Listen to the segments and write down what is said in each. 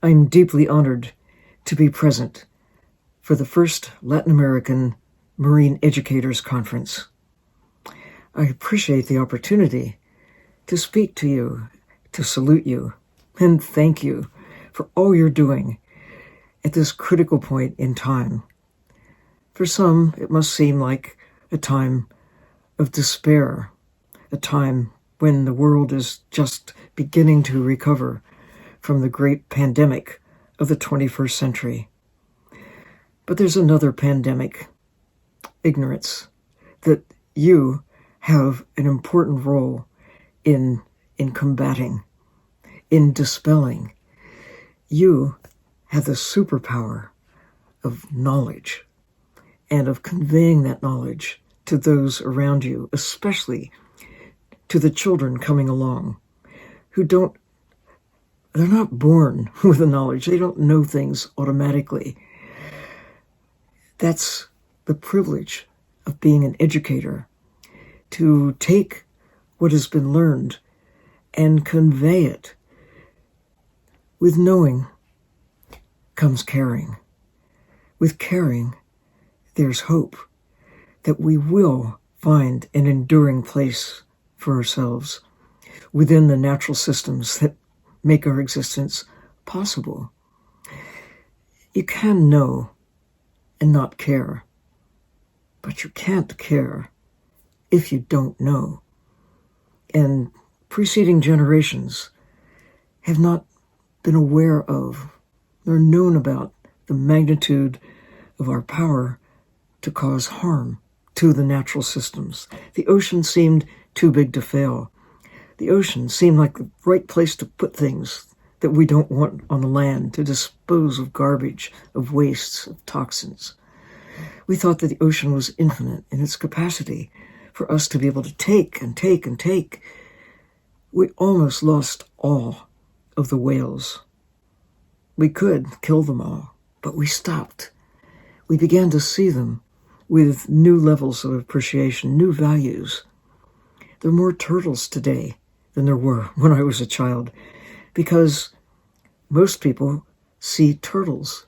I'm deeply honored to be present for the first Latin American Marine Educators Conference. I appreciate the opportunity to speak to you, to salute you, and thank you for all you're doing at this critical point in time. For some, it must seem like a time of despair, a time when the world is just beginning to recover from the great pandemic of the 21st century. But there's another pandemic, ignorance, that you have an important role in combating, in dispelling. You have the superpower of knowledge and of conveying that knowledge to those around you, especially to the children coming along who they're not born with the knowledge. They don't know things automatically. That's the privilege of being an educator, to take what has been learned and convey it. With knowing comes caring. With caring, there's hope that we will find an enduring place for ourselves within the natural systems that make our existence possible. You can know and not care, but you can't care if you don't know. And preceding generations have not been aware of or known about the magnitude of our power to cause harm to the natural systems. The ocean seemed too big to fail. The ocean seemed like the right place to put things that we don't want on the land, to dispose of garbage, of wastes, of toxins. We thought that the ocean was infinite in its capacity for us to be able to take and take and take. We almost lost all of the whales. We could kill them all, but we stopped. We began to see them with new levels of appreciation, new values. There are more turtles today than there were when I was a child, because most people see turtles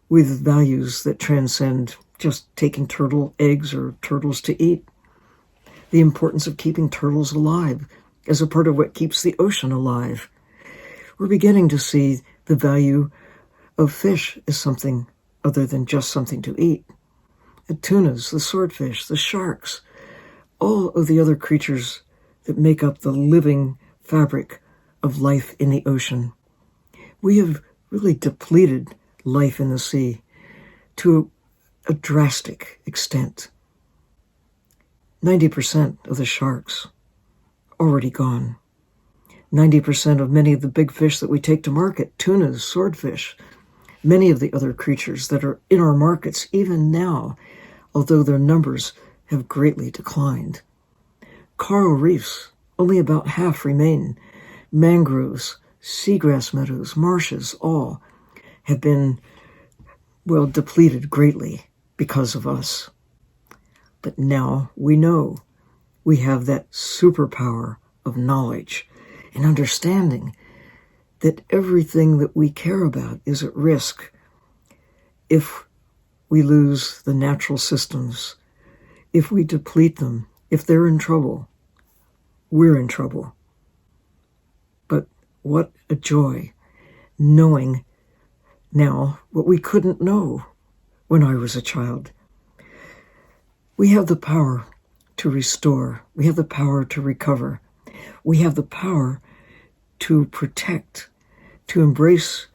with values that transcend just taking turtle eggs or turtles to eat. The importance of keeping turtles alive as a part of what keeps the ocean alive. We're beginning to see the value of fish as something other than just something to eat. The tunas, the swordfish, the sharks, all of the other creatures that make up the living fabric of life in the ocean. We have really depleted life in the sea to a drastic extent. 90% of the sharks already gone. 90% of many of the big fish that we take to market, tunas, swordfish, many of the other creatures that are in our markets even now, although their numbers have greatly declined. Coral reefs, only about half remain. Mangroves, seagrass meadows, marshes, all have been, depleted greatly because of us. But now we know we have that superpower of knowledge and understanding that everything that we care about is at risk if we lose the natural systems, if we deplete them, if they're in trouble, we're in trouble. But what a joy knowing now what we couldn't know when I was a child. We have the power to restore. We have the power to recover. We have the power to protect, to embrace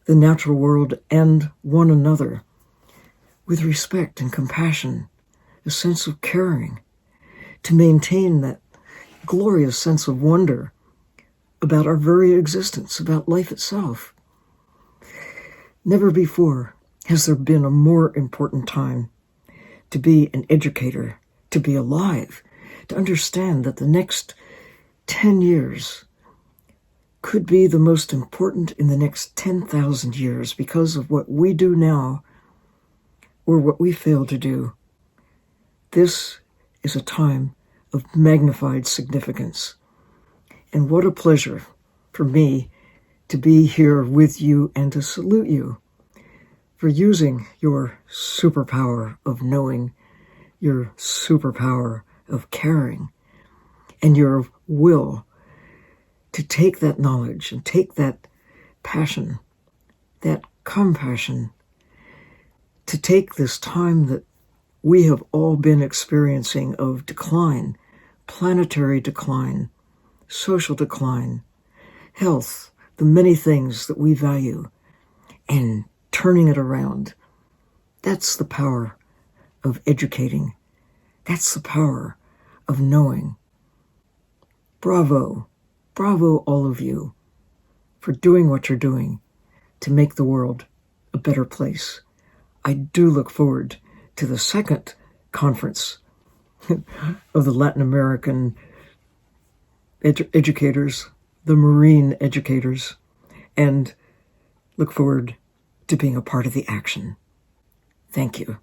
the natural world and one another with respect and compassion, a sense of caring, to maintain that glorious sense of wonder about our very existence, about life itself. Never before has there been a more important time to be an educator, to be alive, to understand that the next 10 years could be the most important in the next 10,000 years because of what we do now or what we fail to do. This is a time of magnified significance. And what a pleasure for me to be here with you and to salute you for using your superpower of knowing, your superpower of caring, and your will to take that knowledge and take that passion, that compassion, to take this time that we have all been experiencing of decline, planetary decline, social decline, health, the many things that we value, and turning it around. That's the power of educating. That's the power of knowing. Bravo, bravo all of you for doing what you're doing to make the world a better place. I do look forward to the second conference of the Latin American educators, the marine educators, and look forward to being a part of the action. Thank you.